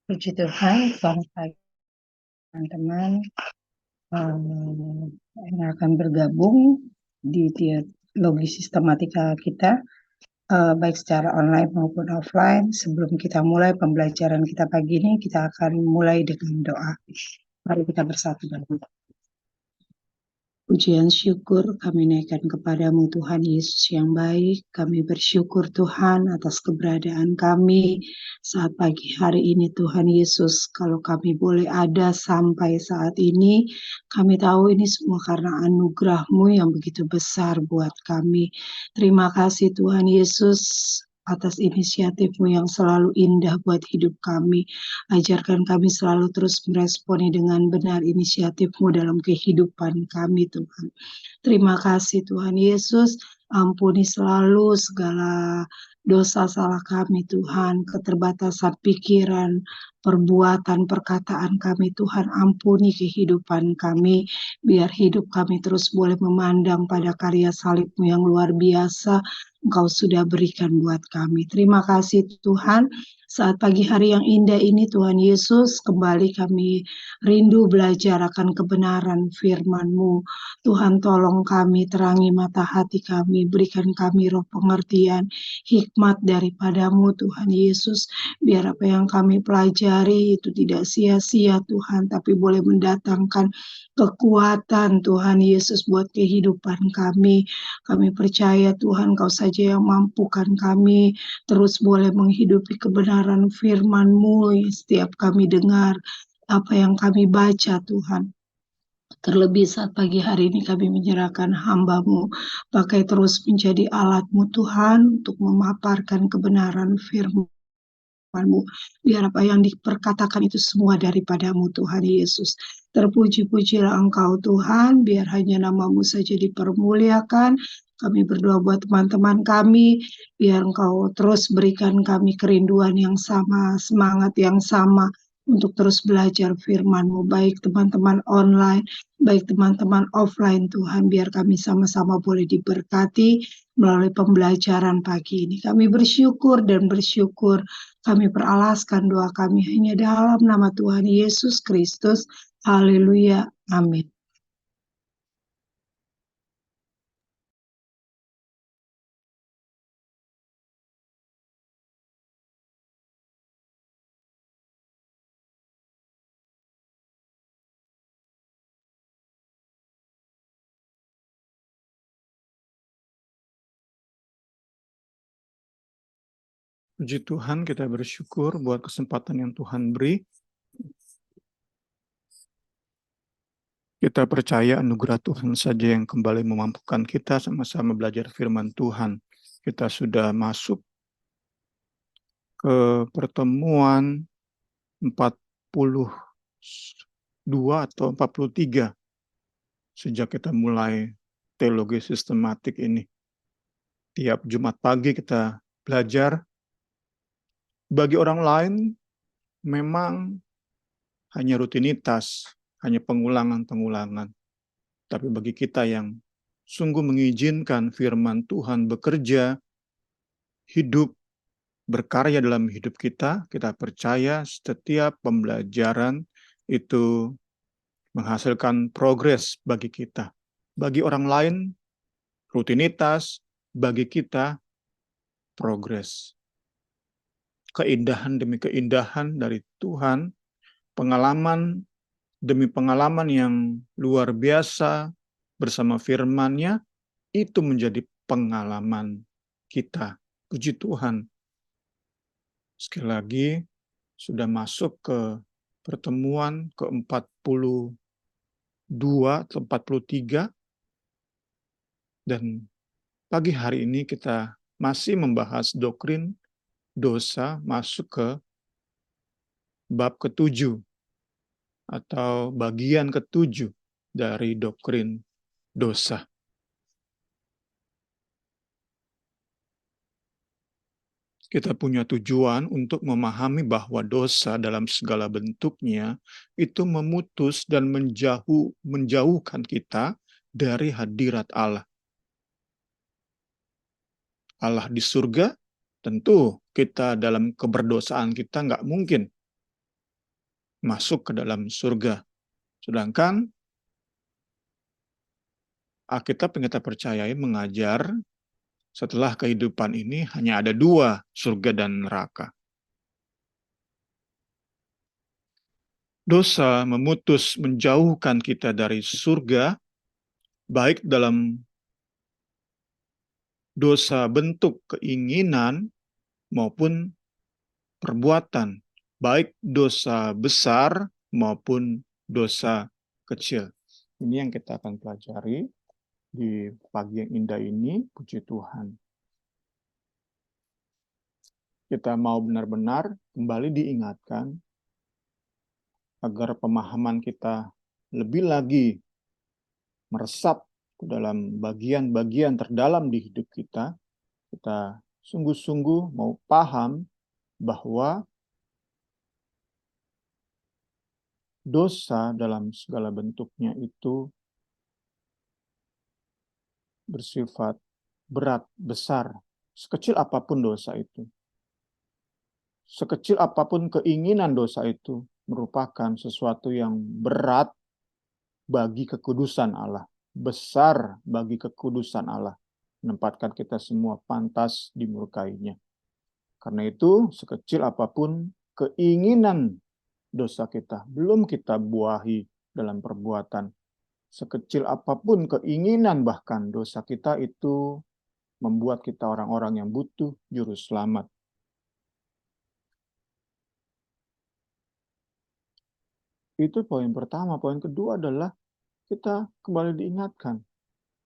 Puji Tuhan, selamat pagi teman-teman yang akan bergabung di teologi sistematika kita, baik secara online maupun offline. Sebelum kita mulai pembelajaran kita pagi ini, kita akan mulai dengan doa. Mari kita bersatu dalam doa. Pujian syukur kami naikkan kepadamu Tuhan Yesus yang baik. Kami bersyukur Tuhan atas keberadaan kami saat pagi hari ini Tuhan Yesus. Kalau kami boleh ada sampai saat ini, kami tahu ini semua karena anugerah-Mu yang begitu besar buat kami. Terima kasih Tuhan Yesus atas inisiatif-Mu yang selalu indah buat hidup kami. Ajarkan kami selalu terus meresponi dengan benar inisiatif-Mu dalam kehidupan kami, Tuhan. Terima kasih Tuhan Yesus, ampuni selalu segala dosa salah kami Tuhan, keterbatasan pikiran, perbuatan, perkataan kami Tuhan, ampuni kehidupan kami, biar hidup kami terus boleh memandang pada karya salib-Mu yang luar biasa, Engkau sudah berikan buat kami. Terima kasih Tuhan, saat pagi hari yang indah ini Tuhan Yesus, kembali kami rindu belajar akan kebenaran firman-Mu. Tuhan tolong kami, terangi mata hati kami, berikan kami roh pengertian, hikmat daripada-Mu Tuhan Yesus. Biar apa yang kami pelajari itu tidak sia-sia Tuhan, tapi boleh mendatangkan kekuatan Tuhan Yesus buat kehidupan kami. Kami percaya Tuhan Kau saja yang mampukan kami terus boleh menghidupi kebenaran firman-Mu setiap kami dengar, apa yang kami baca Tuhan. Terlebih saat pagi hari ini kami menyerahkan hamba-Mu, pakai terus menjadi alat-Mu Tuhan untuk memaparkan kebenaran firman-Mu. Biar apa yang diperkatakan itu semua daripada-Mu Tuhan Yesus. Terpuji-pujilah Engkau Tuhan, biar hanya nama-Mu saja dipermuliakan. Kami berdoa buat teman-teman kami, biar Engkau terus berikan kami kerinduan yang sama, semangat yang sama, untuk terus belajar firman-Mu, baik teman-teman online, baik teman-teman offline Tuhan, biar kami sama-sama boleh diberkati melalui pembelajaran pagi ini. Kami bersyukur dan bersyukur, kami peralaskan doa kami hanya dalam nama Tuhan Yesus Kristus. Haleluya, amin. Puji Tuhan, kita bersyukur buat kesempatan yang Tuhan beri. Kita percaya anugerah Tuhan saja yang kembali memampukan kita sama-sama belajar firman Tuhan. Kita sudah masuk ke pertemuan 42 atau 43 sejak kita mulai teologi sistematik ini. Tiap Jumat pagi kita belajar. Bagi orang lain memang hanya rutinitas, hanya pengulangan-pengulangan. Tapi bagi kita yang sungguh mengizinkan firman Tuhan bekerja, hidup, berkarya dalam hidup kita, kita percaya setiap pembelajaran itu menghasilkan progres bagi kita. Bagi orang lain, rutinitas, bagi kita, progres. Keindahan demi keindahan dari Tuhan, pengalaman demi pengalaman yang luar biasa bersama firman-Nya, itu menjadi pengalaman kita. Puji Tuhan. Sekali lagi, sudah masuk ke pertemuan ke-42 atau 43, dan pagi hari ini kita masih membahas doktrin dosa, masuk ke bab ke-7 atau bagian ke-7 dari doktrin dosa. Kita punya tujuan untuk memahami bahwa dosa dalam segala bentuknya itu memutus dan menjauhkan kita dari hadirat Allah. Allah di surga, tentu kita dalam keberdosaan kita nggak mungkin masuk ke dalam surga. Sedangkan Alkitab yang kita percayai mengajar setelah kehidupan ini hanya ada dua, surga dan neraka. Dosa memutus menjauhkan kita dari surga, baik dalam dosa bentuk keinginan maupun perbuatan, baik dosa besar maupun dosa kecil. Ini yang kita akan pelajari di pagi yang indah ini, puji Tuhan. Kita mau benar-benar kembali diingatkan agar pemahaman kita lebih lagi meresap ke dalam bagian-bagian terdalam di hidup kita. Kita sungguh-sungguh mau paham bahwa dosa dalam segala bentuknya itu bersifat berat, besar, sekecil apapun dosa itu. Sekecil apapun keinginan dosa itu merupakan sesuatu yang berat bagi kekudusan Allah, besar bagi kekudusan Allah, menempatkan kita semua pantas dimurkainya. Karena itu, sekecil apapun keinginan dosa kita, belum kita buahi dalam perbuatan. Sekecil apapun keinginan bahkan dosa kita itu membuat kita orang-orang yang butuh juru selamat. Itu poin pertama. Poin kedua adalah kita kembali diingatkan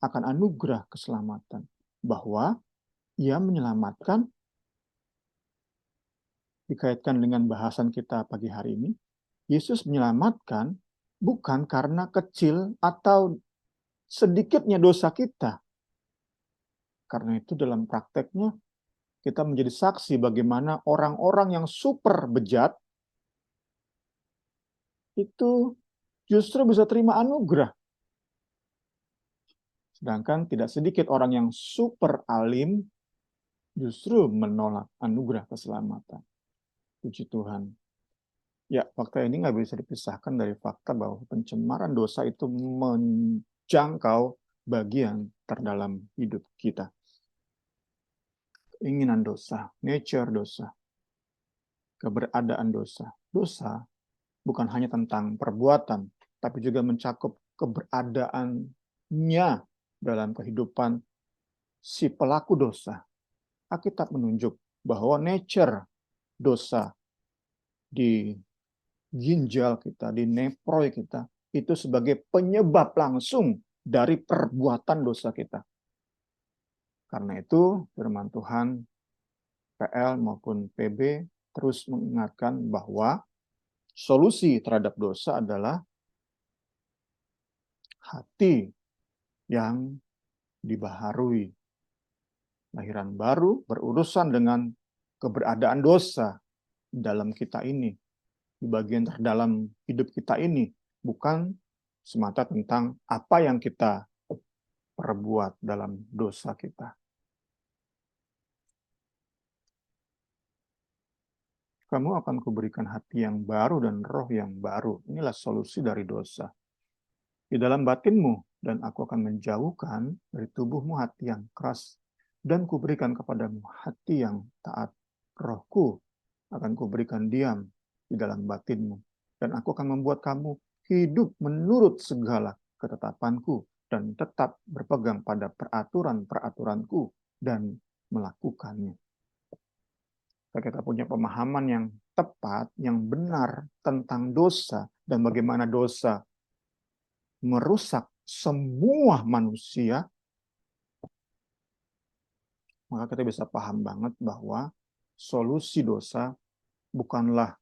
akan anugerah keselamatan. Bahwa ia menyelamatkan, dikaitkan dengan bahasan kita pagi hari ini, Yesus menyelamatkan bukan karena kecil atau sedikitnya dosa kita. Karena itu dalam prakteknya kita menjadi saksi bagaimana orang-orang yang super bejat itu justru bisa terima anugerah. Sedangkan tidak sedikit orang yang super alim justru menolak anugerah keselamatan. Puji Tuhan. Ya, fakta ini nggak bisa dipisahkan dari fakta bahwa pencemaran dosa itu menjangkau bagian terdalam hidup kita. Keinginan dosa, nature dosa, keberadaan dosa. Dosa bukan hanya tentang perbuatan, tapi juga mencakup keberadaannya dalam kehidupan si pelaku dosa. Alkitab menunjuk bahwa nature dosa di ginjal kita, di neproi kita, itu sebagai penyebab langsung dari perbuatan dosa kita. Karena itu, firman Tuhan, PL maupun PB, terus mengingatkan bahwa solusi terhadap dosa adalah hati yang dibaharui. Lahiran baru berurusan dengan keberadaan dosa dalam kita ini, di bagian terdalam hidup kita ini, bukan semata tentang apa yang kita perbuat dalam dosa kita. Kamu akan kuberikan hati yang baru dan roh yang baru. Inilah solusi dari dosa. Di dalam batinmu, dan aku akan menjauhkan dari tubuhmu hati yang keras, dan kuberikan kepadamu hati yang taat. Rohku akan kuberikan diam di dalam batinmu, dan aku akan membuat kamu hidup menurut segala ketetapanku, dan tetap berpegang pada peraturan-peraturanku, dan melakukannya. Kita punya pemahaman yang tepat, yang benar tentang dosa, dan bagaimana dosa merusak semua manusia, maka kita bisa paham banget bahwa solusi dosa bukanlah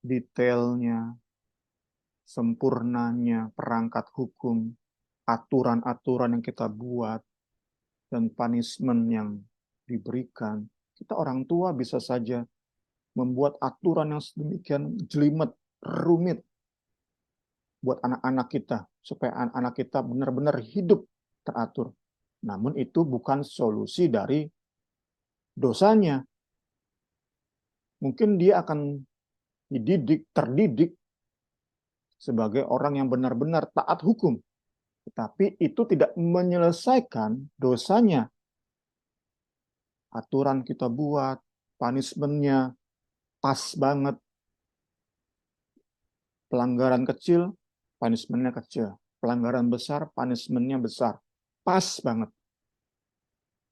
detailnya, sempurnanya perangkat hukum, aturan-aturan yang kita buat, dan punishment yang diberikan. Kita orang tua bisa saja membuat aturan yang sedemikian jelimet, rumit, buat anak-anak kita, supaya anak-anak kita benar-benar hidup teratur. Namun itu bukan solusi dari dosanya. Mungkin dia akan terdidik sebagai orang yang benar-benar taat hukum. Tetapi itu tidak menyelesaikan dosanya. Aturan kita buat, punishment-nya pas banget. Pelanggaran kecil, punishment-nya kecil. Pelanggaran besar, punishment-nya besar. Pas banget.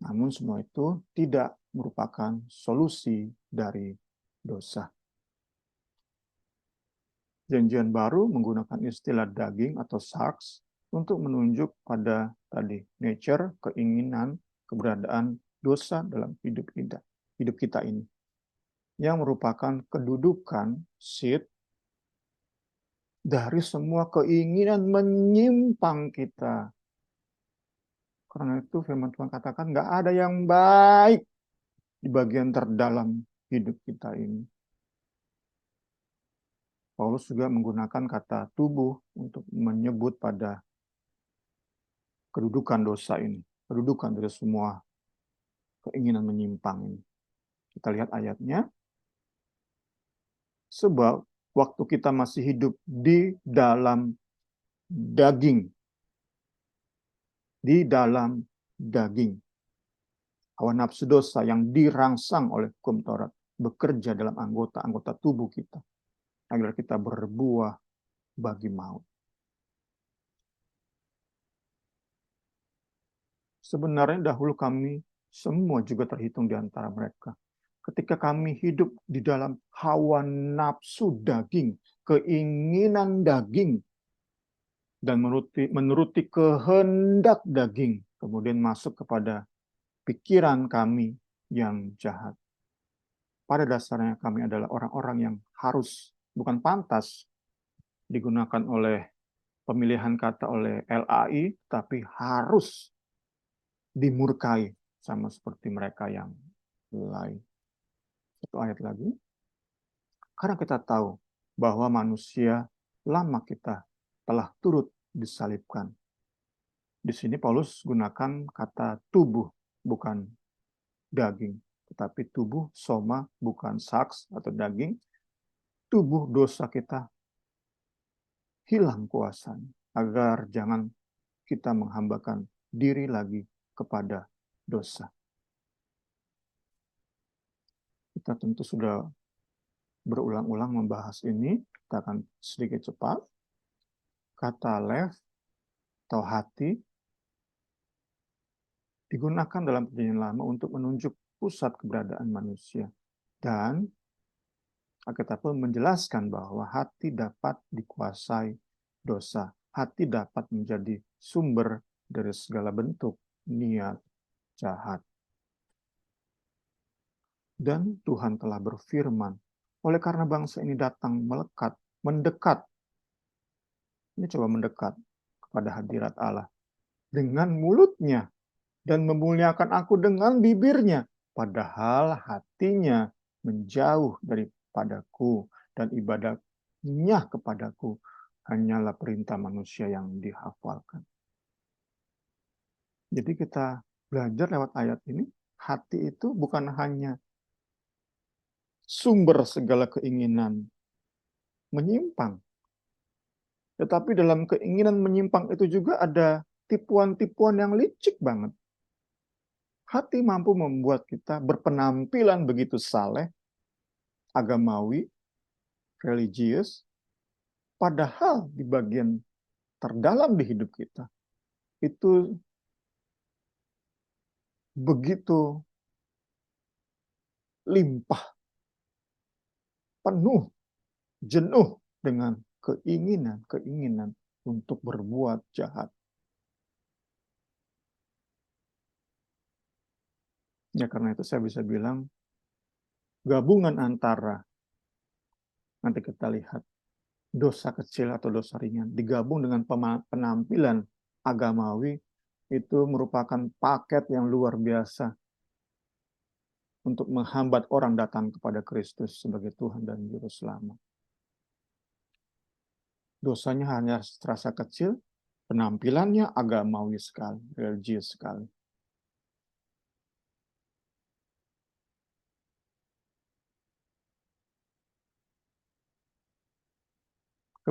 Namun semua itu tidak merupakan solusi dari dosa. Janjian baru menggunakan istilah daging atau sarx untuk menunjuk pada tadi nature, keinginan, keberadaan dosa dalam hidup kita ini. Yang merupakan kedudukan seed dari semua keinginan menyimpang kita. Karena itu firman Tuhan katakan nggak ada yang baik di bagian terdalam hidup kita ini. Paulus juga menggunakan kata tubuh untuk menyebut pada kedudukan dosa ini, kedudukan dari semua keinginan menyimpang ini. Kita lihat ayatnya. Sebab waktu kita masih hidup di dalam daging, hawa nafsu dosa yang dirangsang oleh hukum Taurat bekerja dalam anggota-anggota tubuh kita agar kita berbuah bagi maut. Sebenarnya dahulu kami semua juga terhitung di antara mereka. Ketika kami hidup di dalam hawa nafsu daging, keinginan daging, dan menuruti kehendak daging, kemudian masuk kepada pikiran kami yang jahat. Pada dasarnya kami adalah orang-orang yang harus, bukan pantas, digunakan oleh pemilihan kata oleh LAI, tapi harus dimurkai sama seperti mereka yang lain. Satu ayat lagi. Karena kita tahu bahwa manusia lama kita telah turut disalibkan. Di sini Paulus gunakan kata tubuh, bukan daging. Tetapi tubuh, soma, bukan sarx atau daging. Tubuh dosa kita hilang kuasanya, agar jangan kita menghambakan diri lagi kepada dosa. Kita tentu sudah berulang-ulang membahas ini, kita akan sedikit cepat. Kata lev atau hati digunakan dalam Perjanjian Lama untuk menunjuk pusat keberadaan manusia. Dan Alkitab pun menjelaskan bahwa hati dapat dikuasai dosa. Hati dapat menjadi sumber dari segala bentuk niat jahat. Dan Tuhan telah berfirman, oleh karena bangsa ini datang mendekat. Ini coba mendekat kepada hadirat Allah. Dengan mulutnya dan memuliakan aku dengan bibirnya. Padahal hatinya menjauh daripadaku dan ibadahnya kepadaku hanyalah perintah manusia yang dihafalkan. Jadi kita belajar lewat ayat ini, hati itu bukan hanya sumber segala keinginan menyimpang, tetapi dalam keinginan menyimpang itu juga ada tipuan-tipuan yang licik banget. Hati mampu membuat kita berpenampilan begitu saleh, agamawi, religius, padahal di bagian terdalam di hidup kita itu begitu limpah, penuh, jenuh dengan keinginan untuk berbuat jahat. Ya karena itu saya bisa bilang gabungan antara, nanti kita lihat, dosa kecil atau dosa ringan digabung dengan penampilan agamawi itu merupakan paket yang luar biasa untuk menghambat orang datang kepada Kristus sebagai Tuhan dan Juru Selamat. Dosanya hanya terasa kecil, penampilannya agamawi sekali, religius sekali.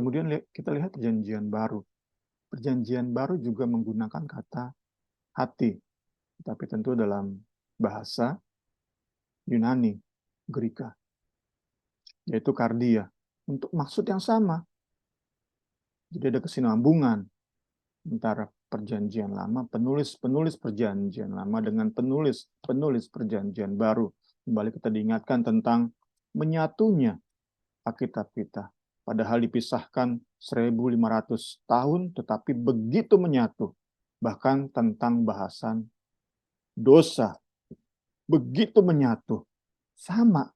Kemudian kita lihat perjanjian baru. Perjanjian baru juga menggunakan kata hati, tapi tentu dalam bahasa Yunani, Greka, yaitu kardia, untuk maksud yang sama. Jadi ada kesinambungan antara perjanjian lama, penulis perjanjian lama dengan penulis perjanjian baru. Kembali kita diingatkan tentang menyatunya Alkitab kita. Padahal dipisahkan 1500 tahun, tetapi begitu menyatu. Bahkan tentang bahasan dosa, begitu menyatu. Sama.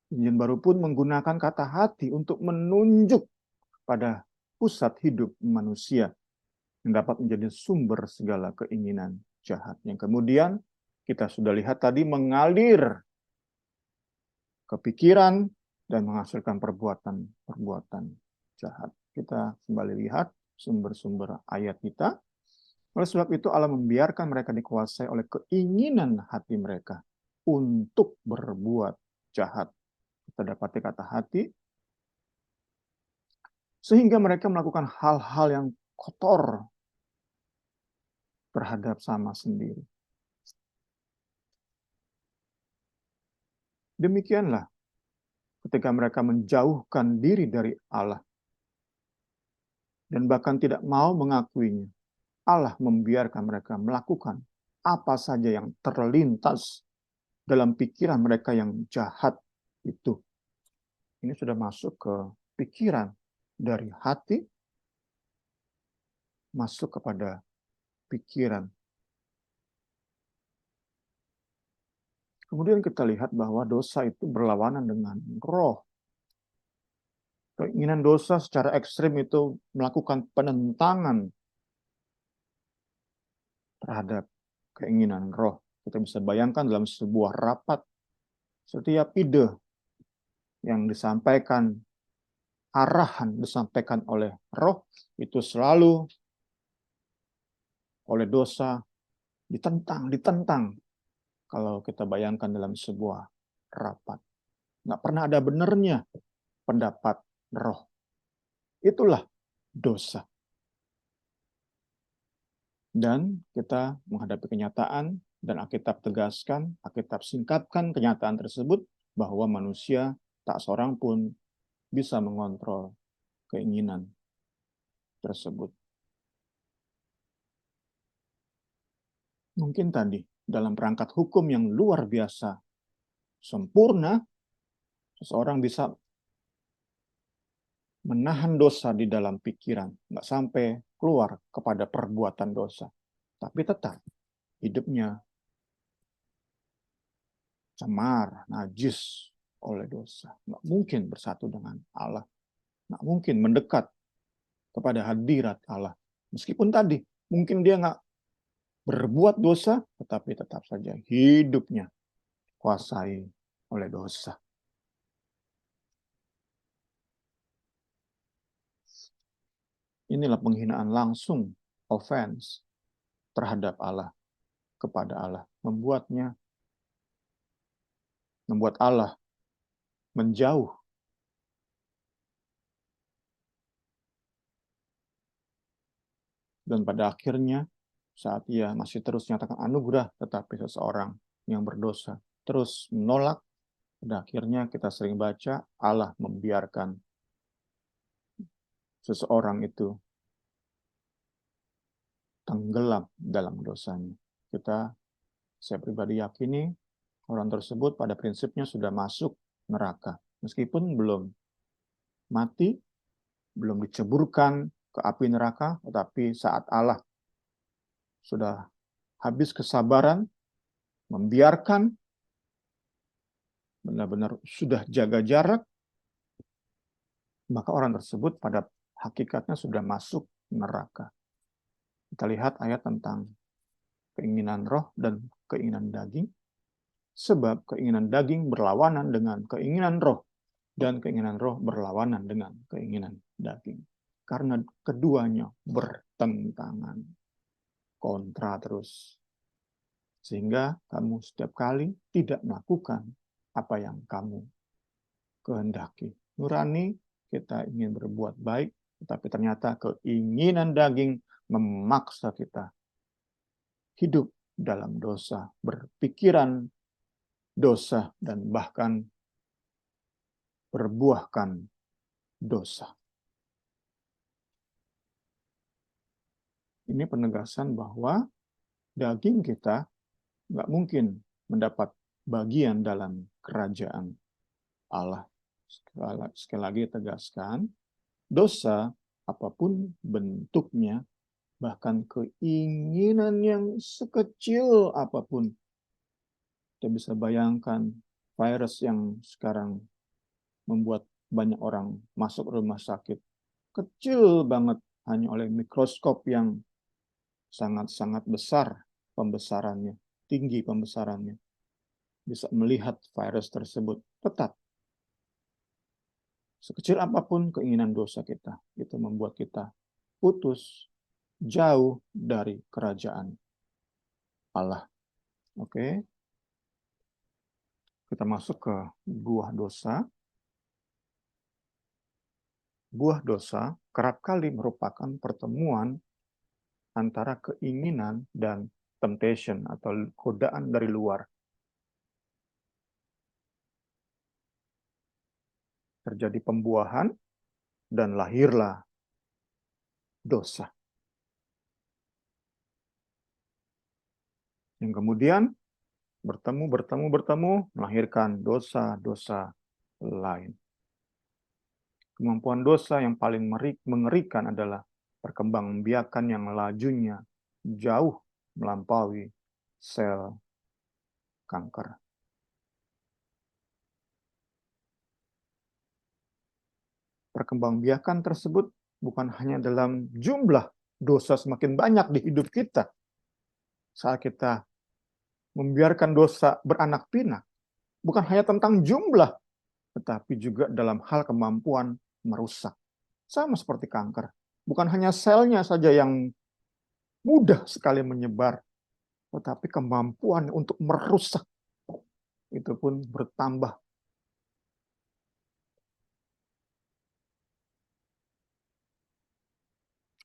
Perjanjian baru pun menggunakan kata hati untuk menunjuk pada pusat hidup manusia yang dapat menjadi sumber segala keinginan jahat. Yang kemudian kita sudah lihat tadi mengalir ke pikiran dan menghasilkan perbuatan jahat. Kita kembali lihat sumber-sumber ayat kita. Oleh sebab itu Allah membiarkan mereka dikuasai oleh keinginan hati mereka untuk berbuat jahat. Kita dapati kata hati, sehingga mereka melakukan hal-hal yang kotor terhadap sama sendiri. Demikianlah ketika mereka menjauhkan diri dari Allah dan bahkan tidak mau mengakuinya, Allah membiarkan mereka melakukan apa saja yang terlintas dalam pikiran mereka yang jahat itu. Ini sudah masuk ke pikiran, dari hati masuk kepada pikiran. Kemudian kita lihat bahwa dosa itu berlawanan dengan roh. Keinginan dosa secara ekstrim itu melakukan penentangan terhadap keinginan roh. Kita bisa bayangkan dalam sebuah rapat, setiap ide yang disampaikan, arahan disampaikan oleh roh, itu selalu oleh dosa ditentang. Kalau kita bayangkan dalam sebuah rapat. Nggak pernah ada benernya pendapat roh. Itulah dosa. Dan kita menghadapi kenyataan, dan Alkitab tegaskan, Alkitab singkapkan kenyataan tersebut, bahwa manusia tak seorang pun bisa mengontrol keinginan tersebut. Mungkin tadi, dalam perangkat hukum yang luar biasa sempurna, seseorang bisa menahan dosa di dalam pikiran, nggak sampai keluar kepada perbuatan dosa. Tapi tetap hidupnya cemar, najis oleh dosa. Nggak mungkin bersatu dengan Allah. Nggak mungkin mendekat kepada hadirat Allah. Meskipun tadi, mungkin dia nggak berbuat dosa, tetapi tetap saja hidupnya kuasai oleh dosa. Inilah penghinaan langsung, offense terhadap Allah, kepada Allah. Membuat Allah menjauh. Dan pada akhirnya, saat ia masih terus menyatakan anugerah, tetapi seseorang yang berdosa terus menolak, pada akhirnya kita sering baca, Allah membiarkan seseorang itu tenggelam dalam dosanya. Saya pribadi yakini, orang tersebut pada prinsipnya sudah masuk neraka. Meskipun belum mati, belum diceburkan ke api neraka, tetapi saat Allah sudah habis kesabaran, membiarkan, benar-benar sudah jaga jarak, maka orang tersebut pada hakikatnya sudah masuk neraka. Kita lihat ayat tentang keinginan roh dan keinginan daging. Sebab keinginan daging berlawanan dengan keinginan roh, dan keinginan roh berlawanan dengan keinginan daging. Karena keduanya bertentangan, kontra terus. Sehingga kamu setiap kali tidak melakukan apa yang kamu kehendaki. Nurani kita ingin berbuat baik, tetapi ternyata keinginan daging memaksa kita hidup dalam dosa, berpikiran dosa, dan bahkan berbuahkan dosa. Ini penegasan bahwa daging kita nggak mungkin mendapat bagian dalam kerajaan Allah. Sekali lagi tegaskan, dosa apapun bentuknya, bahkan keinginan yang sekecil apapun. Kita bisa bayangkan virus yang sekarang membuat banyak orang masuk rumah sakit. Kecil banget, hanya oleh mikroskop yang sangat-sangat besar pembesarannya, tinggi pembesarannya. Bisa melihat virus tersebut. Tetap, sekecil apapun keinginan dosa kita, itu membuat kita putus, jauh dari kerajaan Allah. Oke, kita masuk ke buah dosa. Buah dosa kerap kali merupakan pertemuan antara keinginan dan temptation atau godaan dari luar. Terjadi pembuahan dan lahirlah dosa. Yang kemudian bertemu, melahirkan dosa-dosa lain. Kemampuan dosa yang paling mengerikan adalah perkembangbiakan yang lajunya jauh melampaui sel kanker. Perkembangbiakan tersebut bukan hanya dalam jumlah dosa semakin banyak di hidup kita. Saat kita membiarkan dosa beranak pinak, bukan hanya tentang jumlah, tetapi juga dalam hal kemampuan merusak. Sama seperti kanker. Bukan hanya selnya saja yang mudah sekali menyebar, tetapi kemampuan untuk merusak itu pun bertambah.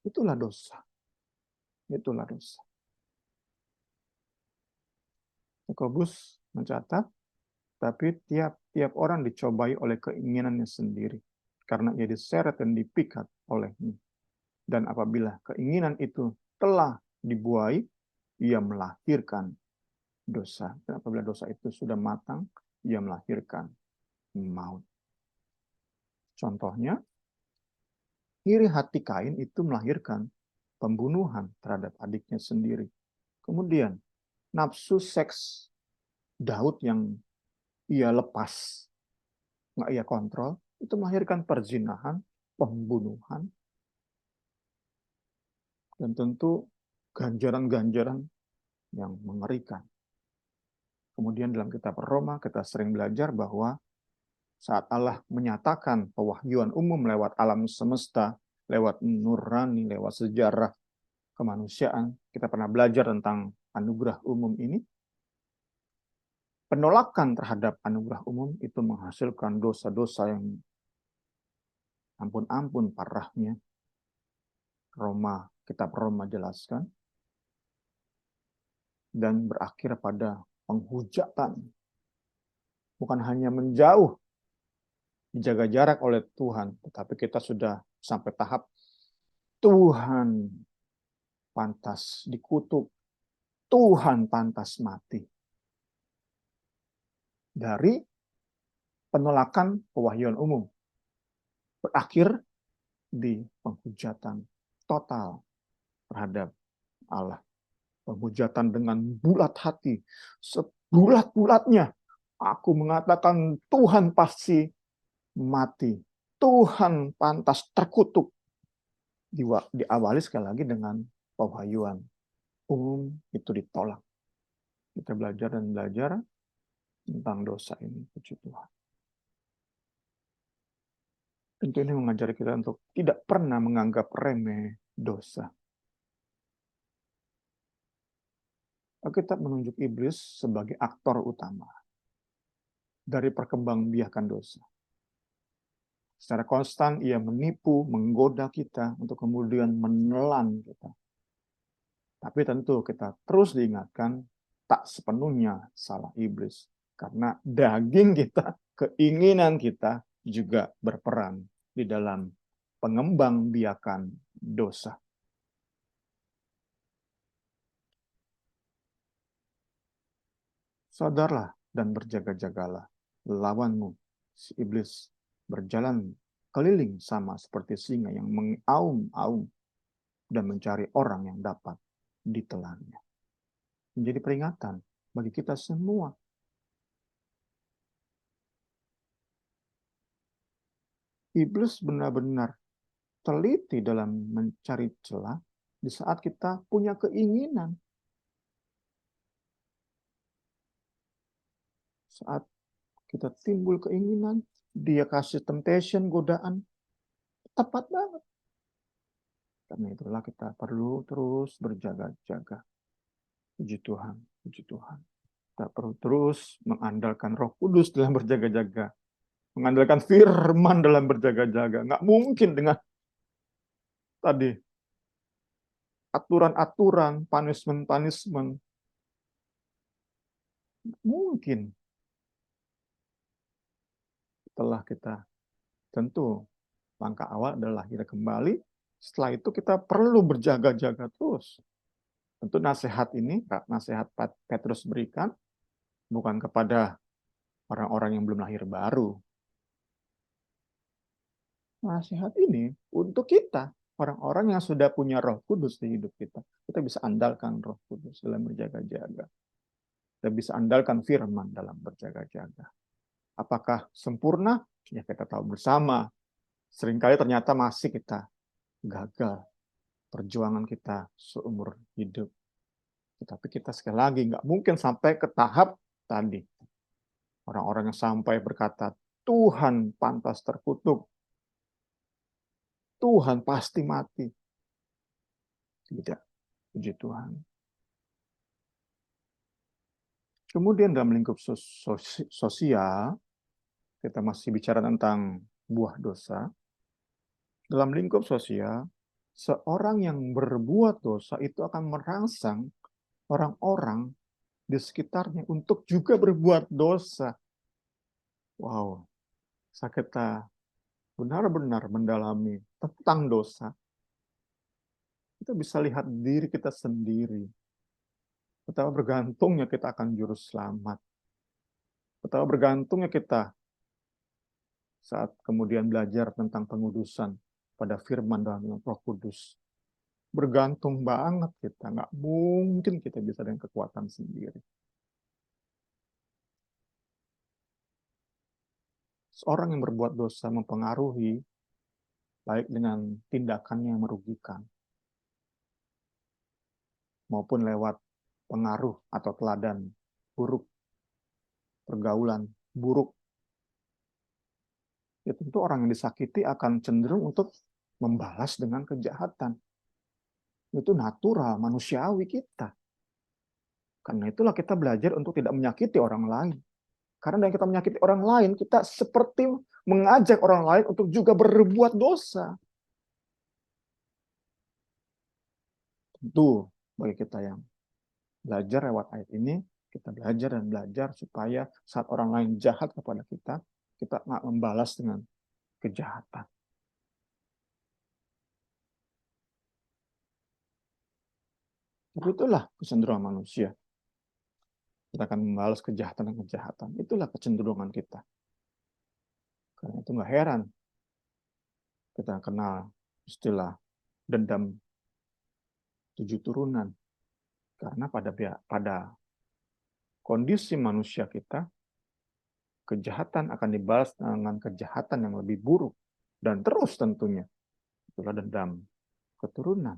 Itulah dosa. Itulah dosa. Yakobus mencatat, tapi tiap-tiap orang dicobai oleh keinginannya sendiri, karena ia diseret dan dipikat olehnya. Dan apabila keinginan itu telah dibuai, ia melahirkan dosa. Dan apabila dosa itu sudah matang, ia melahirkan maut. Contohnya, iri hati Kain itu melahirkan pembunuhan terhadap adiknya sendiri. Kemudian, nafsu seks Daud yang ia lepas, nggak ia kontrol, itu melahirkan perzinahan, pembunuhan, dan tentu ganjaran-ganjaran yang mengerikan. Kemudian dalam kitab Roma kita sering belajar bahwa saat Allah menyatakan pewahyuan umum lewat alam semesta, lewat nurani, lewat sejarah kemanusiaan, kita pernah belajar tentang anugerah umum ini. Penolakan terhadap anugerah umum itu menghasilkan dosa-dosa yang ampun-ampun parahnya. Kitab Roma jelaskan. Dan berakhir pada penghujatan. Bukan hanya menjauh, dijaga jarak oleh Tuhan, tetapi kita sudah sampai tahap Tuhan pantas dikutuk, Tuhan pantas mati. Dari penolakan pewahyuan umum, berakhir di penghujatan total terhadap Allah. Penghujatan dengan bulat hati, sebulat-bulatnya. Aku mengatakan Tuhan pasti mati. Tuhan pantas terkutuk. Diawali sekali lagi dengan pewahyuan umum itu ditolak. Kita belajar dan belajar tentang dosa ini, puji Tuhan. Tentu ini mengajari kita untuk tidak pernah menganggap remeh dosa. Alkitab menunjuk iblis sebagai aktor utama dari perkembangbiakan dosa. Secara konstan ia menipu, menggoda kita untuk kemudian menelan kita. Tapi tentu kita terus diingatkan tak sepenuhnya salah iblis. Karena daging kita, keinginan kita juga berperan di dalam pengembangbiakan dosa. Sadarlah dan berjaga-jagalah. Lawanmu, si iblis, berjalan keliling sama seperti singa yang mengaum-aum dan mencari orang yang dapat ditelannya. Menjadi peringatan bagi kita semua. Iblis benar-benar teliti dalam mencari celah di saat kita punya keinginan. Saat kita timbul keinginan, dia kasih temptation, godaan, tepat banget. Karena itulah kita perlu terus berjaga-jaga. Puji Tuhan, puji Tuhan. Kita perlu terus mengandalkan Roh Kudus dalam berjaga-jaga. Mengandalkan firman dalam berjaga-jaga. Nggak mungkin dengan tadi aturan-aturan, punishment. Mungkin setelah kita, tentu langkah awal adalah kita kembali. Setelah itu kita perlu berjaga-jaga terus. Tentu nasihat ini, nasihat Petrus berikan bukan kepada orang-orang yang belum lahir baru. Nasihat ini untuk kita, orang-orang yang sudah punya Roh Kudus di hidup kita. Kita bisa andalkan Roh Kudus dalam berjaga-jaga. Kita bisa andalkan firman dalam berjaga-jaga. Apakah sempurna? Ya kita tahu bersama. Seringkali ternyata masih kita gagal. Perjuangan kita seumur hidup. Tetapi kita sekali lagi nggak mungkin sampai ke tahap tadi. Orang-orang yang sampai berkata, Tuhan pantas terkutuk. Tuhan pasti mati. Tidak. Puji Tuhan. Kemudian dalam lingkup sosial, kita masih bicara tentang buah dosa. Dalam lingkup sosial, seorang yang berbuat dosa itu akan merangsang orang-orang di sekitarnya untuk juga berbuat dosa. Wow, saat kita benar-benar mendalami tentang dosa, kita bisa lihat diri kita sendiri. Betapa bergantungnya kita akan juru selamat. Betapa bergantungnya kita saat kemudian belajar tentang pengudusan pada firman dalam Roh Kudus. Bergantung banget kita. Nggak mungkin kita bisa dengan kekuatan sendiri. Seorang yang berbuat dosa mempengaruhi baik dengan tindakannya yang merugikan maupun lewat pengaruh atau teladan buruk, pergaulan buruk. Ya tentu orang yang disakiti akan cenderung untuk membalas dengan kejahatan. Itu natural, manusiawi kita. Karena itulah kita belajar untuk tidak menyakiti orang lain. Karena dengan kita menyakiti orang lain, kita seperti mengajak orang lain untuk juga berbuat dosa. Tentu bagi kita yang belajar lewat ayat ini, kita belajar dan belajar supaya saat orang lain jahat kepada kita nggak membalas dengan kejahatan. Tapi itulah kecenderungan manusia. Kita akan membalas kejahatan dengan kejahatan. Itulah kecenderungan kita. Karena itu nggak heran kita kenal istilah dendam 7 turunan. Karena pada kondisi manusia kita, kejahatan akan dibalas dengan kejahatan yang lebih buruk. Dan terus tentunya. Itulah dendam keturunan.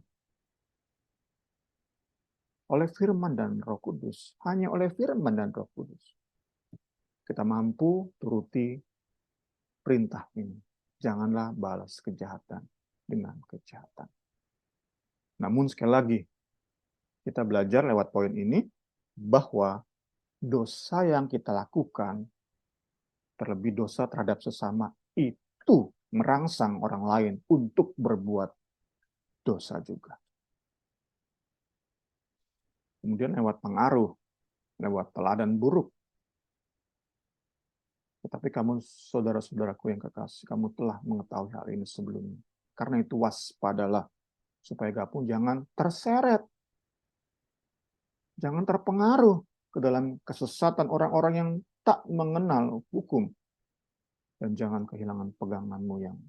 Oleh firman dan Roh Kudus. Hanya oleh firman dan Roh Kudus. Kita mampu turuti perintah ini. Janganlah balas kejahatan dengan kejahatan. Namun sekali lagi, kita belajar lewat poin ini bahwa dosa yang kita lakukan, terlebih dosa terhadap sesama, itu merangsang orang lain untuk berbuat dosa juga. Kemudian lewat pengaruh, lewat teladan buruk. Tetapi kamu, saudara-saudaraku yang kekasih, kamu telah mengetahui hal ini sebelumnya. Karena itu waspadalah, supaya kamu jangan terseret, jangan terpengaruh ke dalam kesesatan orang-orang yang tak mengenal hukum. Dan jangan kehilangan peganganmu yang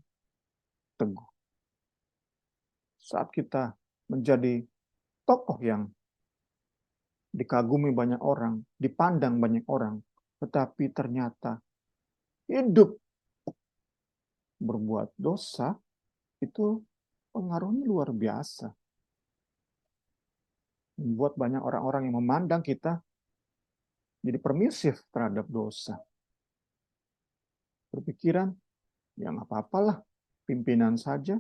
teguh. Saat kita menjadi tokoh yang dikagumi banyak orang, dipandang banyak orang, tetapi ternyata hidup berbuat dosa, itu pengaruhnya luar biasa. Membuat banyak orang-orang yang memandang kita jadi permisif terhadap dosa. Berpikiran, ya nggak apa-apalah, pimpinan saja,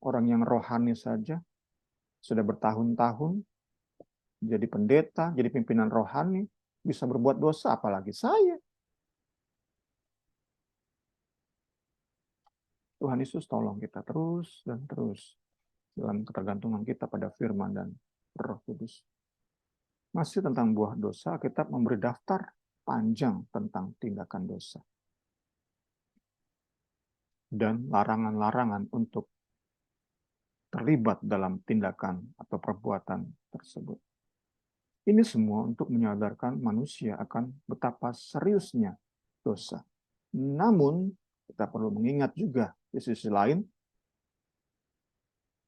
orang yang rohani saja, sudah bertahun-tahun jadi pendeta, jadi pimpinan rohani, bisa berbuat dosa, apalagi saya. Tuhan Yesus tolong kita terus dan terus dalam ketergantungan kita pada firman dan Roh Kudus. Masih tentang buah dosa, kita memberi daftar panjang tentang tindakan dosa. Dan larangan-larangan untuk terlibat dalam tindakan atau perbuatan tersebut. Ini semua untuk menyadarkan manusia akan betapa seriusnya dosa. Namun, kita perlu mengingat juga di sisi lain,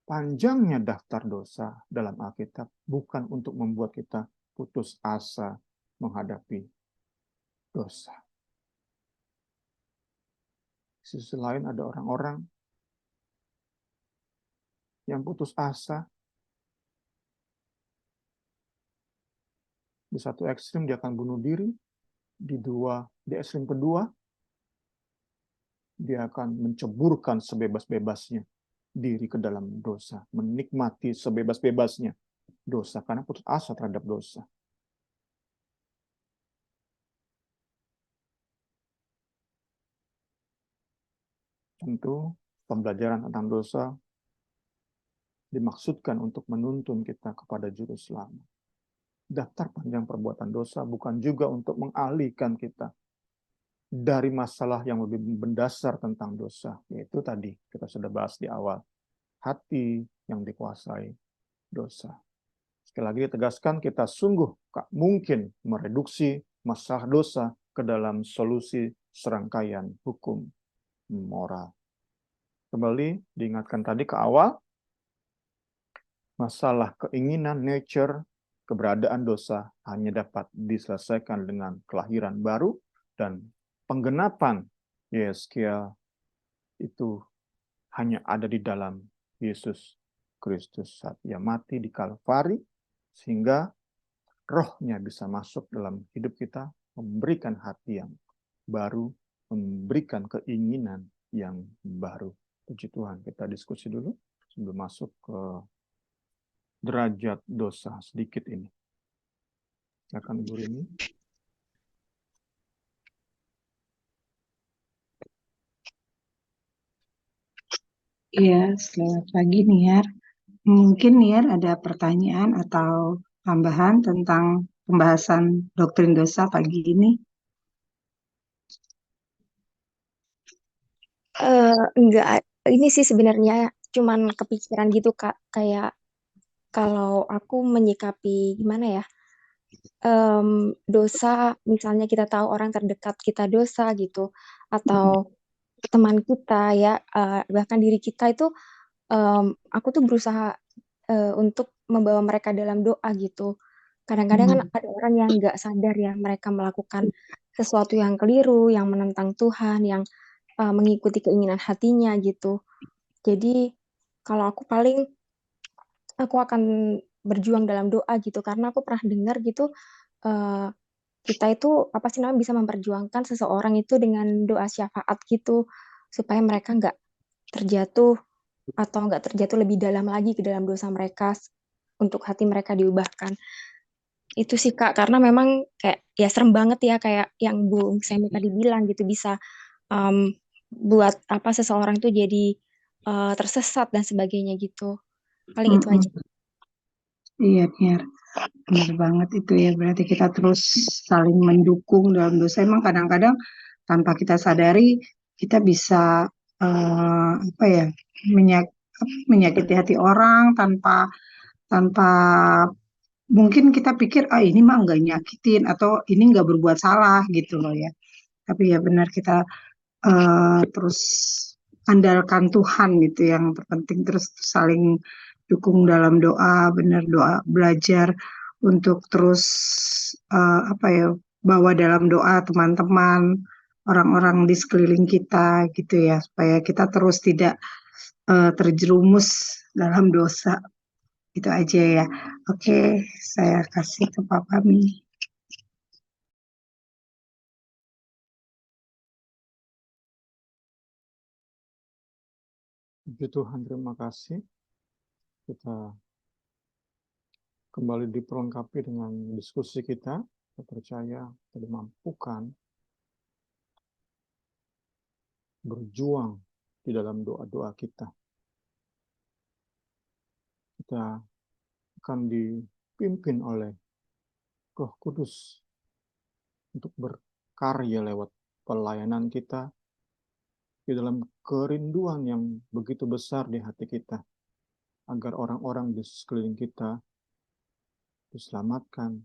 panjangnya daftar dosa dalam Alkitab bukan untuk membuat kita putus asa menghadapi dosa. Di sisi lain ada orang-orang yang putus asa. Di satu ekstrim dia akan bunuh diri, di ekstrim kedua dia akan menceburkan sebebas-bebasnya diri ke dalam dosa, menikmati sebebas-bebasnya dosa karena putus asa terhadap dosa. Tentu pembelajaran tentang dosa dimaksudkan untuk menuntun kita kepada juru selamat. Daftar panjang perbuatan dosa bukan juga untuk mengalihkan kita dari masalah yang lebih mendasar tentang dosa, yaitu tadi kita sudah bahas di awal, hati yang dikuasai dosa. Sekali lagi ditegaskan, kita sungguh tak mungkin mereduksi masalah dosa ke dalam solusi serangkaian hukum moral. Kembali diingatkan tadi ke awal, masalah keinginan, nature, keberadaan dosa hanya dapat diselesaikan dengan kelahiran baru, dan penggenapan Yesaya itu hanya ada di dalam Yesus Kristus saat Ia mati di Kalvari, sehingga rohnya bisa masuk dalam hidup kita, memberikan hati yang baru, memberikan keinginan yang baru. Puji Tuhan, kita diskusi dulu sebelum masuk ke derajat dosa sedikit ini. Silakan Ibu Rini. Iya, selamat pagi Niar. Mungkin Niar ada pertanyaan atau tambahan tentang pembahasan doktrin dosa pagi ini? Enggak, ini sih sebenarnya cuman kepikiran gitu Kak, kayak kalau aku menyikapi gimana ya, dosa, misalnya kita tahu orang terdekat kita dosa gitu, atau teman kita ya, bahkan diri kita itu, aku tuh berusaha untuk membawa mereka dalam doa gitu. Kadang-kadang kan ada orang yang nggak sadar ya, mereka melakukan sesuatu yang keliru, yang menentang Tuhan, yang mengikuti keinginan hatinya gitu. Jadi kalau aku akan berjuang dalam doa gitu, karena aku pernah dengar gitu, eh, kita itu apa sih namanya bisa memperjuangkan seseorang itu dengan doa syafaat gitu, supaya mereka nggak terjatuh atau nggak terjatuh lebih dalam lagi ke dalam dosa mereka, untuk hati mereka diubahkan. Itu sih Kak, karena memang kayak ya serem banget ya, kayak yang Bu Semi tadi bilang gitu, bisa um, buat apa seseorang tuh jadi tersesat dan sebagainya gitu. Paling itu aja. Iya, Niar. Benar banget itu ya. Berarti kita terus saling mendukung dalam dosa. Emang kadang-kadang tanpa kita sadari kita bisa apa ya menyakiti hati orang tanpa tanpa mungkin kita pikir ini mah nggak nyakitin atau ini nggak berbuat salah gitu loh ya. Tapi ya benar kita terus andalkan Tuhan gitu yang terpenting, terus saling dukung dalam doa, benar doa, belajar untuk terus apa ya bawa dalam doa teman-teman, orang-orang di sekeliling kita gitu ya, supaya kita terus tidak terjerumus dalam dosa. Itu aja ya. Oke, saya kasih ke Papa Mi. Puji Tuhan, terima kasih. Kita kembali diperlengkapi dengan diskusi kita. Saya percaya kita dimampukan berjuang di dalam doa-doa kita. Kita akan dipimpin oleh Roh Kudus untuk berkarya lewat pelayanan kita di dalam kerinduan yang begitu besar di hati kita, agar orang-orang di sekeliling kita diselamatkan,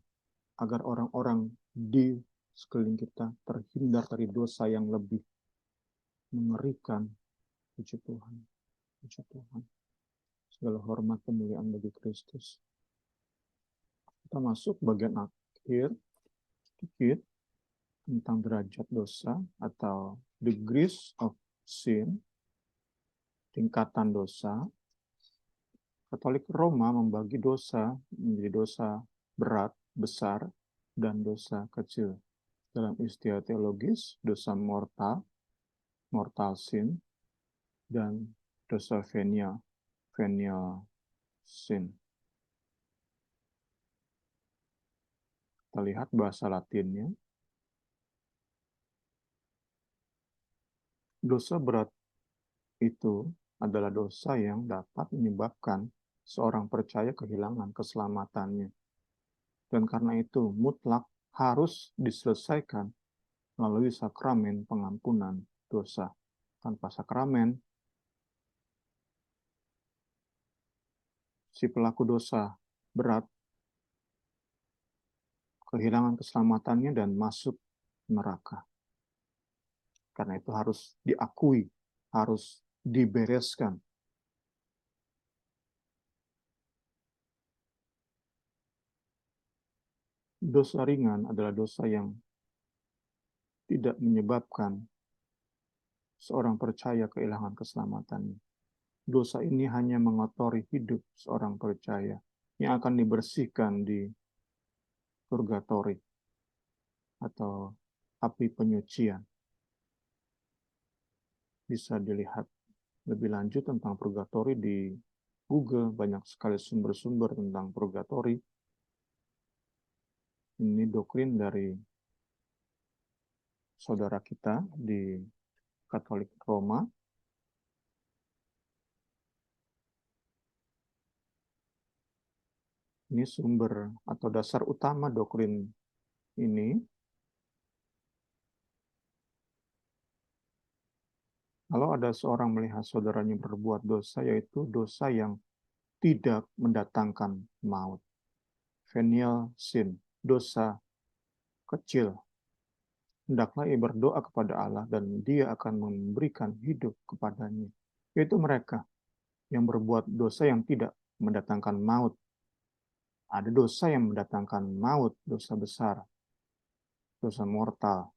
agar orang-orang di sekeliling kita terhindar dari dosa yang lebih mengerikan. Puji Tuhan, puji Tuhan. Segala hormat kemuliaan bagi Kristus. Kita masuk bagian akhir sedikit tentang derajat dosa atau degrees of sin, tingkatan dosa. Katolik Roma membagi dosa menjadi dosa berat, besar, dan dosa kecil. Dalam istilah teologis, dosa mortal, mortal sin, dan dosa venial, venial sin. Kita lihat bahasa Latinnya. Dosa berat itu adalah dosa yang dapat menyebabkan seorang percaya kehilangan keselamatannya. Dan karena itu mutlak harus diselesaikan melalui sakramen pengampunan dosa. Tanpa sakramen, si pelaku dosa berat kehilangan keselamatannya dan masuk neraka. Karena itu harus diakui, harus dibereskan. Dosa ringan adalah dosa yang tidak menyebabkan seorang percaya kehilangan keselamatannya. Dosa ini hanya mengotori hidup seorang percaya yang akan dibersihkan di purgatori atau api penyucian. Bisa dilihat lebih lanjut tentang purgatori di Google, banyak sekali sumber-sumber tentang purgatori. Ini doktrin dari saudara kita di Katolik Roma. Ini sumber atau dasar utama doktrin ini. Kalau ada seorang melihat saudaranya berbuat dosa, yaitu dosa yang tidak mendatangkan maut. Venial sin, dosa kecil. Hendaklah ia berdoa kepada Allah dan Dia akan memberikan hidup kepadanya. Yaitu mereka yang berbuat dosa yang tidak mendatangkan maut. Ada dosa yang mendatangkan maut, dosa besar, dosa mortal.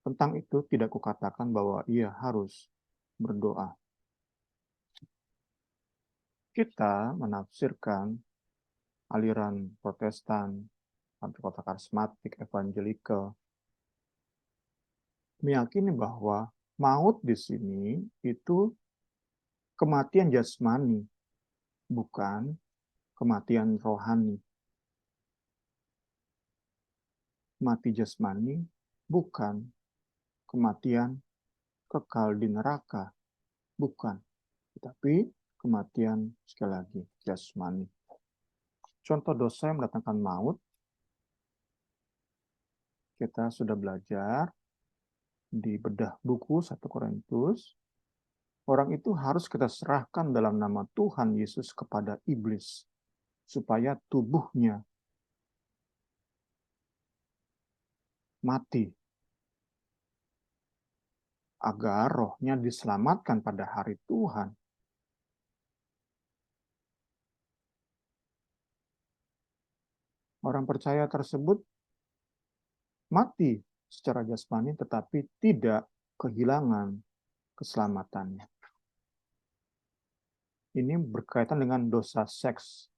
Tentang itu tidak kukatakan bahwa ia harus berdoa. Kita menafsirkan aliran Protestan, atau kota karismatik, evangelikal, meyakini bahwa maut di sini itu kematian jasmani, bukan kematian rohani. Mati jasmani bukan kematian kekal di neraka. Bukan. Tetapi kematian, sekali lagi, jasmani. Contoh dosa yang mendatangkan maut, kita sudah belajar di bedah buku 1 Korintus, orang itu harus kita serahkan dalam nama Tuhan Yesus kepada iblis, supaya tubuhnya mati, agar rohnya diselamatkan pada hari Tuhan. Orang percaya tersebut mati secara jasmani, tetapi tidak kehilangan keselamatannya. Ini berkaitan dengan dosa seks.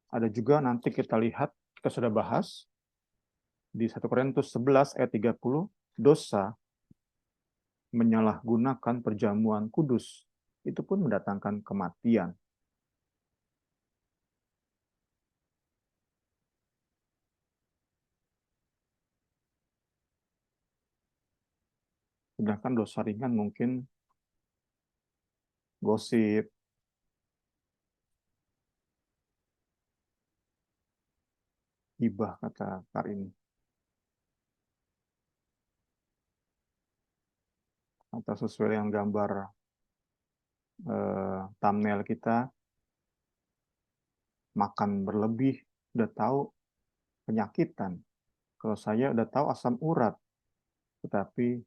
Ada juga nanti kita lihat, kita sudah bahas, di 1 Korintus 11 ayat 30, dosa menyalahgunakan perjamuan kudus, itu pun mendatangkan kematian. Sedangkan dosa ringan mungkin gosip, hibah kata Karini, atau sesuai yang gambar thumbnail kita, makan berlebih, udah tahu penyakitan. Kalau saya udah tahu asam urat, tetapi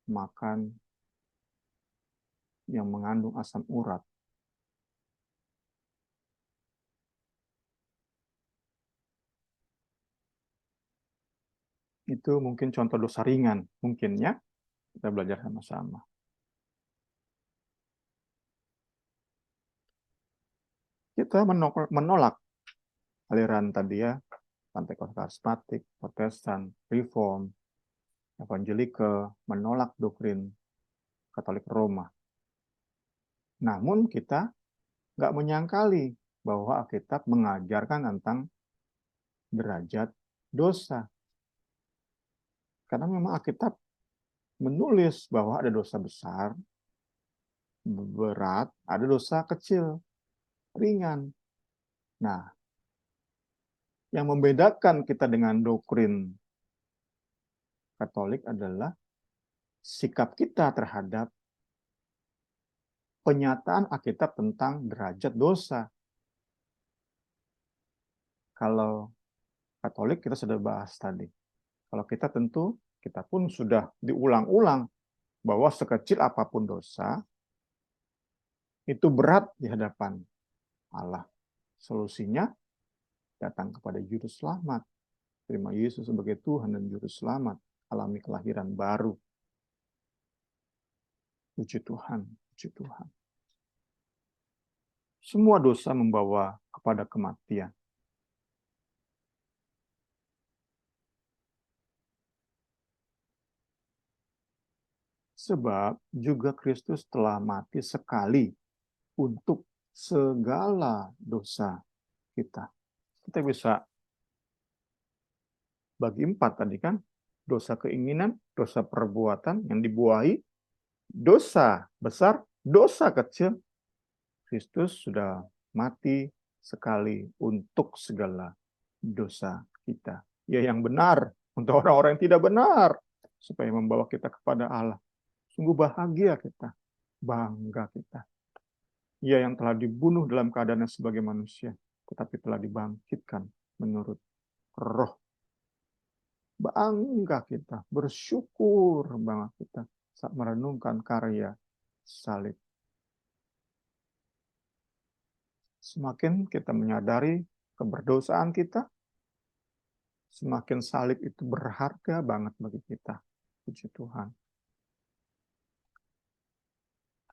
makan yang mengandung asam urat. Itu mungkin contoh dosa ringan, mungkin ya. Kita belajar sama-sama. Kita menolak aliran tadi ya, Pentekosta Karismatik, Protestan, Reform, Evangelika, menolak doktrin Katolik Roma. Namun kita nggak menyangkali bahwa Alkitab mengajarkan tentang derajat dosa. Karena memang Alkitab menulis bahwa ada dosa besar, berat, ada dosa kecil, ringan. Nah, yang membedakan kita dengan doktrin Katolik adalah sikap kita terhadap penyataan Alkitab tentang derajat dosa. Kalau Katolik kita sudah bahas tadi. Kalau kita tentu, kita pun sudah diulang-ulang bahwa sekecil apapun dosa, itu berat di hadapan Allah. Solusinya datang kepada Juru Selamat. Terima Yesus sebagai Tuhan dan Juru Selamat. Alami kelahiran baru. Puji Tuhan, puji Tuhan. Semua dosa membawa kepada kematian. Sebab juga Kristus telah mati sekali untuk segala dosa kita. Kita bisa bagi 4 tadi kan. Dosa keinginan, dosa perbuatan yang dibuahi, dosa besar, dosa kecil. Kristus sudah mati sekali untuk segala dosa kita. Ya yang benar untuk orang-orang yang tidak benar. Supaya membawa kita kepada Allah. Sungguh bahagia kita. Bangga kita. Ia yang telah dibunuh dalam keadaannya sebagai manusia. Tetapi telah dibangkitkan menurut roh. Bangga kita. Bersyukur banget kita. Saat merenungkan karya salib. Semakin kita menyadari keberdosaan kita, semakin salib itu berharga banget bagi kita. Puji Tuhan.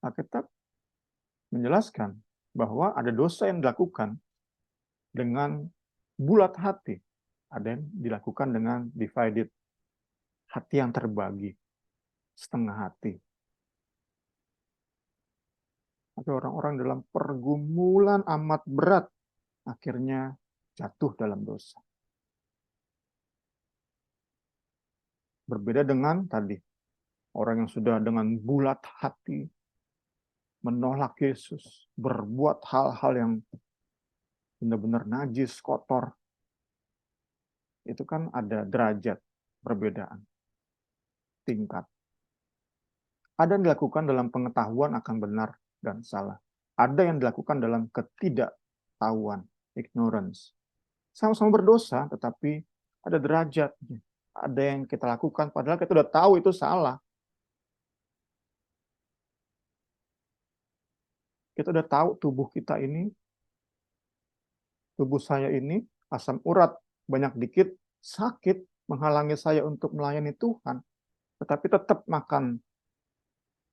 Alkitab menjelaskan bahwa ada dosa yang dilakukan dengan bulat hati. Ada yang dilakukan dengan divided. Hati yang terbagi. Setengah hati. Ada orang-orang dalam pergumulan amat berat. Akhirnya jatuh dalam dosa. Berbeda dengan tadi, orang yang sudah dengan bulat hati menolak Yesus, berbuat hal-hal yang benar-benar najis, kotor. Itu kan ada derajat perbedaan, tingkat. Ada yang dilakukan dalam pengetahuan akan benar dan salah. Ada yang dilakukan dalam ketidaktahuan, ignorance. Sama-sama berdosa, tetapi ada derajatnya. Ada yang kita lakukan, padahal kita udah tahu itu salah. Kita udah tahu tubuh kita ini, tubuh saya ini, asam urat banyak dikit, sakit, menghalangi saya untuk melayani Tuhan. Tetapi tetap makan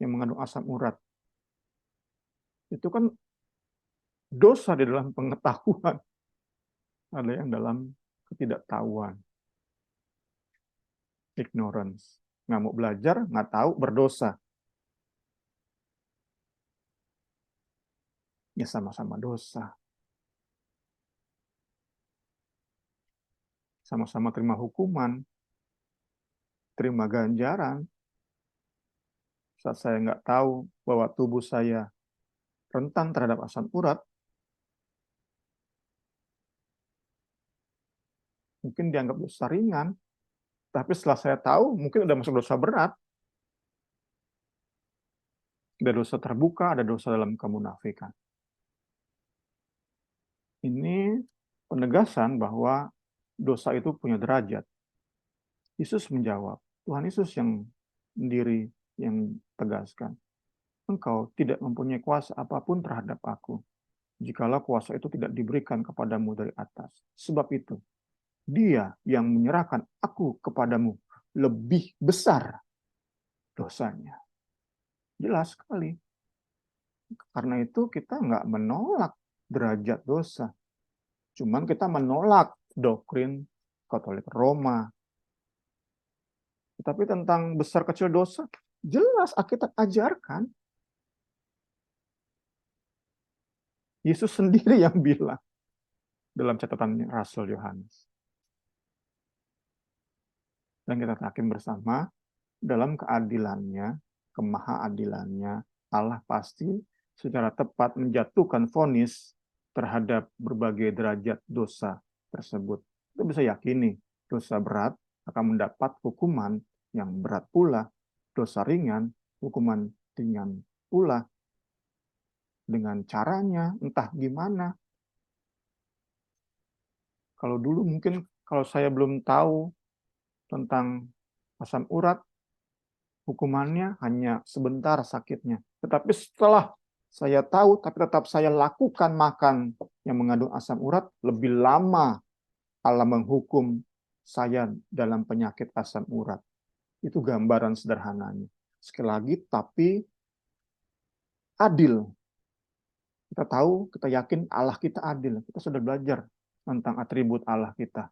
yang mengandung asam urat. Itu kan dosa di dalam pengetahuan. Ada yang dalam ketidaktahuan. Ignorance. Nggak mau belajar, nggak tahu, berdosa. Ya sama-sama dosa. Sama-sama terima hukuman, terima ganjaran. Saat saya nggak tahu bahwa tubuh saya rentan terhadap asam urat, mungkin dianggap dosa ringan, tapi setelah saya tahu, mungkin udah masuk dosa berat. Ada dosa terbuka, ada dosa dalam kemunafikan. Ini penegasan bahwa dosa itu punya derajat. Yesus menjawab, Tuhan Yesus yang sendiri yang tegaskan, engkau tidak mempunyai kuasa apapun terhadap aku, jikalau kuasa itu tidak diberikan kepadamu dari atas. Sebab itu, dia yang menyerahkan aku kepadamu lebih besar dosanya. Jelas sekali. Karena itu kita nggak menolak derajat dosa. Cuman kita menolak doktrin Katolik Roma. Tetapi tentang besar kecil dosa, jelas Alkitab ajarkan. Yesus sendiri yang bilang dalam catatan Rasul Yohanes. Dan kita yakin bersama, dalam keadilannya, kemahaadilannya, Allah pasti secara tepat menjatuhkan vonis terhadap berbagai derajat dosa tersebut. Kita bisa yakini, dosa berat akan mendapat hukuman yang berat pula, dosa ringan, hukuman ringan pula. Dengan caranya, entah gimana. Kalau dulu mungkin kalau saya belum tahu tentang asam urat, hukumannya hanya sebentar sakitnya. Tetapi setelah saya tahu, tapi tetap saya lakukan makan yang mengandung asam urat, lebih lama Allah menghukum saya dalam penyakit asam urat. Itu gambaran sederhananya. Sekali lagi, tapi adil. Kita tahu, kita yakin Allah kita adil. Kita sudah belajar tentang atribut Allah kita.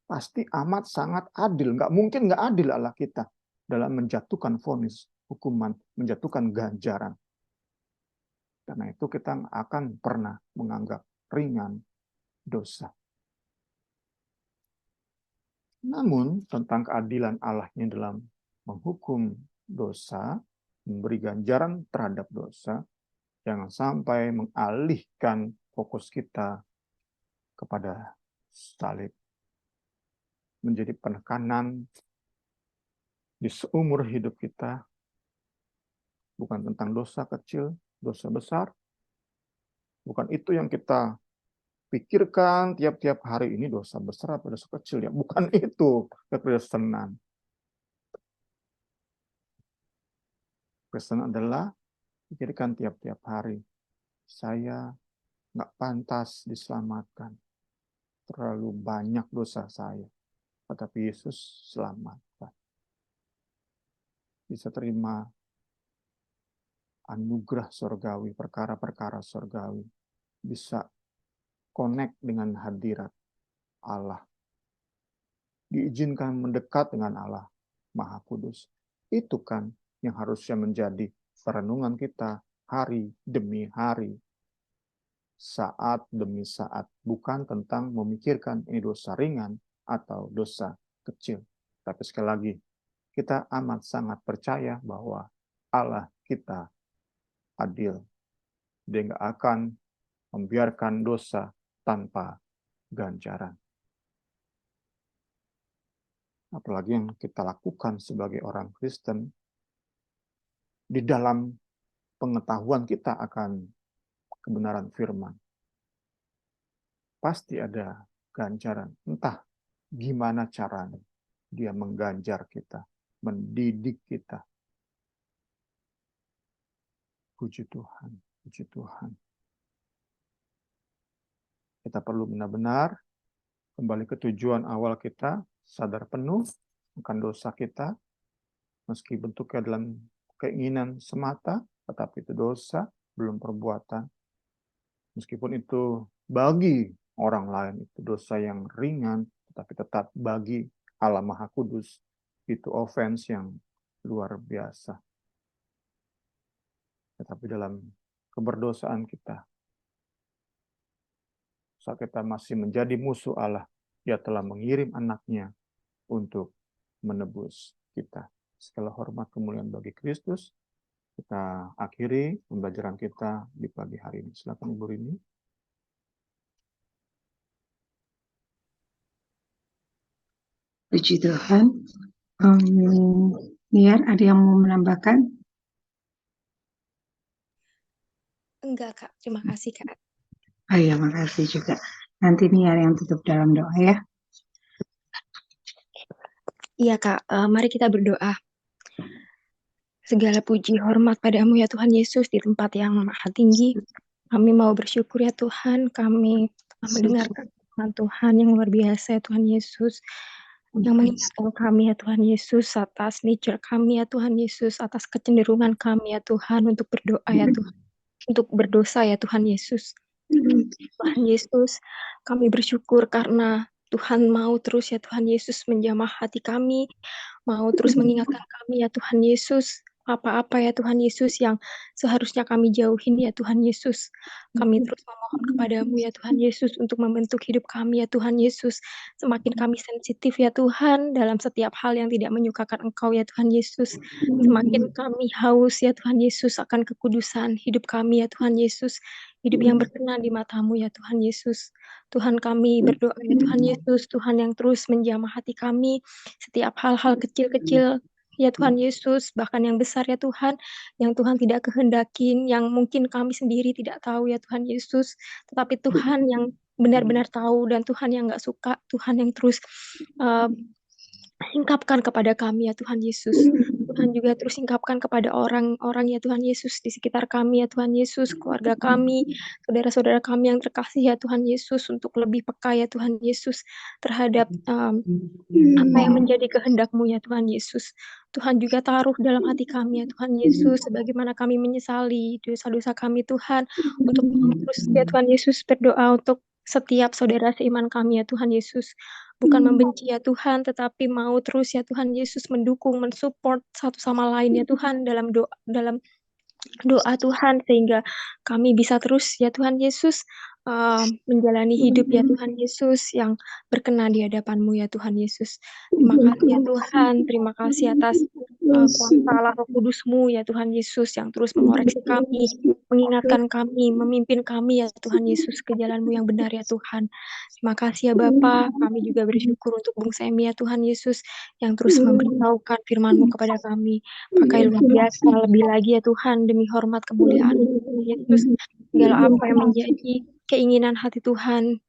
Pasti amat sangat adil. Nggak mungkin nggak adil Allah kita dalam menjatuhkan vonis, hukuman, menjatuhkan ganjaran. Karena itu kita akan pernah menganggap ringan dosa. Namun tentang keadilan Allahnya dalam menghukum dosa, memberi ganjaran terhadap dosa, jangan sampai mengalihkan fokus kita kepada salib. Menjadi penekanan di seumur hidup kita, bukan tentang dosa kecil, dosa besar. Bukan itu yang kita pikirkan tiap-tiap hari, ini dosa besar atau dosa kecil ya. Bukan itu kekristenan. Kristen adalah pikirkan tiap-tiap hari. Saya nggak pantas diselamatkan. Terlalu banyak dosa saya. Tetapi Yesus selamatkan. Bisa terima anugerah surgawi, perkara-perkara surgawi. Bisa connect dengan hadirat Allah. Diizinkan mendekat dengan Allah Maha Kudus. Itu kan yang harusnya menjadi perenungan kita hari demi hari, saat demi saat, bukan tentang memikirkan ini dosa ringan atau dosa kecil. Tapi sekali lagi, kita amat sangat percaya bahwa Allah kita adil. Dia nggak akan membiarkan dosa tanpa ganjaran. Apalagi yang kita lakukan sebagai orang Kristen, di dalam pengetahuan kita akan kebenaran firman, pasti ada ganjaran. Entah gimana caranya dia mengganjar kita, mendidik kita. Puji Tuhan, puji Tuhan. Kita perlu benar-benar kembali ke tujuan awal kita, sadar penuh akan dosa kita, meski bentuknya dalam keinginan semata, tetapi itu dosa, belum perbuatan. Meskipun itu bagi orang lain, itu dosa yang ringan, tetapi tetap bagi Allah Maha Kudus, itu offense yang luar biasa. Tetapi dalam keberdosaan kita, saat kita masih menjadi musuh Allah, Dia telah mengirim anaknya untuk menebus kita. Segala hormat kemuliaan bagi Kristus. Kita akhiri pembelajaran kita di pagi hari ini. Silakan Ibu Rini. Puji Tuhan. Niar, ada yang mau menambahkan? Enggak, Kak. Terima kasih, Kak. Oh iya, makasih juga. Nanti Niar yang tutup dalam doa ya. Iya, Kak. Mari kita berdoa. Segala puji hormat padamu ya Tuhan Yesus di tempat yang maha tinggi. Kami mau bersyukur ya Tuhan, kami telah mendengarkan firman Tuhan yang luar biasa ya Tuhan Yesus. Yang mengingatkan kami ya Tuhan Yesus atas nature kami ya Tuhan Yesus, atas kecenderungan kami ya Tuhan untuk berdoa ya Tuhan. Untuk berdosa ya Tuhan Yesus. Tuhan Yesus, kami bersyukur karena Tuhan mau terus ya Tuhan Yesus menjamah hati kami, mau terus mengingatkan kami ya Tuhan Yesus, apa-apa ya Tuhan Yesus yang seharusnya kami jauhin ya Tuhan Yesus. Kami terus memohon kepadamu ya Tuhan Yesus untuk membentuk hidup kami ya Tuhan Yesus. Semakin kami sensitif ya Tuhan dalam setiap hal yang tidak menyukakan Engkau ya Tuhan Yesus. Semakin kami haus ya Tuhan Yesus akan kekudusan hidup kami ya Tuhan Yesus. Hidup yang berkenan di mata-Mu ya Tuhan Yesus. Tuhan kami berdoa ya Tuhan Yesus, Tuhan yang terus menjamah hati kami, setiap hal-hal kecil-kecil ya Tuhan Yesus, bahkan yang besar ya Tuhan, yang Tuhan tidak kehendakin, yang mungkin kami sendiri tidak tahu ya Tuhan Yesus, tetapi Tuhan yang benar-benar tahu dan Tuhan yang nggak suka, Tuhan yang terus singkapkan kepada kami ya Tuhan Yesus. Tuhan juga terus singkapkan kepada orang-orang ya Tuhan Yesus di sekitar kami ya Tuhan Yesus, keluarga kami, saudara-saudara kami yang terkasih ya Tuhan Yesus, untuk lebih peka ya Tuhan Yesus terhadap apa yang menjadi kehendak-Mu ya Tuhan Yesus. Tuhan juga taruh dalam hati kami ya Tuhan Yesus, sebagaimana kami menyesali dosa-dosa kami Tuhan, untuk terus ya Tuhan Yesus berdoa untuk setiap saudara seiman kami ya Tuhan Yesus. Bukan membenci ya Tuhan, tetapi mau terus ya Tuhan Yesus mendukung, mensupport satu sama lain ya Tuhan dalam doa Tuhan, sehingga kami bisa terus ya Tuhan Yesus menjalani hidup ya Tuhan Yesus yang berkenan di hadapan-Mu ya Tuhan Yesus. Terima kasih ya Tuhan, terima kasih atas kuasa Allah Roh Kudus-Mu ya Tuhan Yesus yang terus mengoreksi kami, mengingatkan kami, memimpin kami ya Tuhan Yesus ke jalan-Mu yang benar ya Tuhan. Terima kasih ya Bapa, kami juga bersyukur untuk Bung Semi ya Tuhan Yesus yang terus memberitahukan firman-Mu kepada kami. Pakai luar biasa, lebih lagi ya Tuhan, demi hormat kemuliaan Yesus, segala apa yang menjadi keinginan hati Tuhan,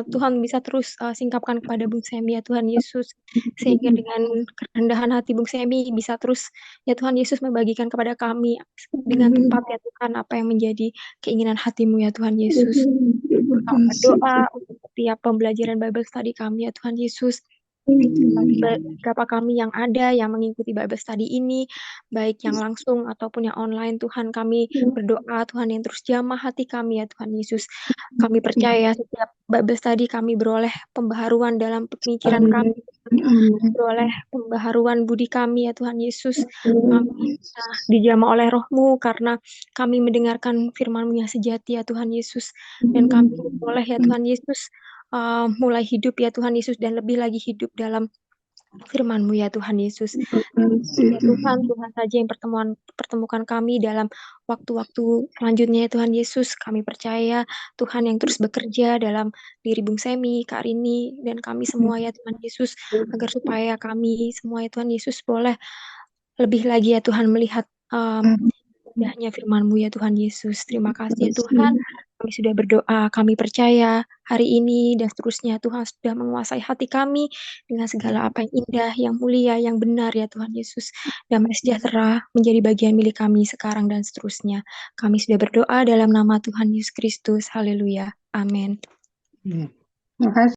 Tuhan bisa terus singkapkan kepada Bung Semi ya Tuhan Yesus, sehingga dengan kerendahan hati Bung Semi bisa terus ya Tuhan Yesus membagikan kepada kami dengan tepat ya Tuhan apa yang menjadi keinginan hati-Mu ya Tuhan Yesus. Doa untuk setiap pembelajaran Bible study kami ya Tuhan Yesus. Beberapa kami yang ada yang mengikuti Bible study ini, baik yang langsung ataupun yang online, Tuhan kami berdoa, Tuhan yang terus jamah hati kami ya Tuhan Yesus. Kami percaya setiap Bible study kami beroleh pembaharuan dalam pemikiran kami, beroleh pembaharuan budi kami ya Tuhan Yesus. Kami dijamah oleh Roh-Mu karena kami mendengarkan firman-Mu yang sejati ya Tuhan Yesus. Dan kami boleh ya Tuhan Yesus mulai hidup ya Tuhan Yesus, dan lebih lagi hidup dalam firman-Mu ya Tuhan Yesus. Ya Tuhan, Tuhan saja yang pertemukan kami dalam waktu-waktu selanjutnya ya Tuhan Yesus. Kami percaya Tuhan yang terus bekerja dalam diri Bung Semi, Kak Rini, dan kami semua ya Tuhan Yesus. Agar supaya kami semua ya Tuhan Yesus boleh lebih lagi ya Tuhan melihat indahnya firman-Mu ya Tuhan Yesus. Terima kasih ya Tuhan. Kami sudah berdoa, kami percaya hari ini dan seterusnya Tuhan sudah menguasai hati kami dengan segala apa yang indah, yang mulia, yang benar ya Tuhan Yesus. Damai sejahtera menjadi bagian milik kami sekarang dan seterusnya. Kami sudah berdoa dalam nama Tuhan Yesus Kristus. Haleluya. Amin. Terima kasih.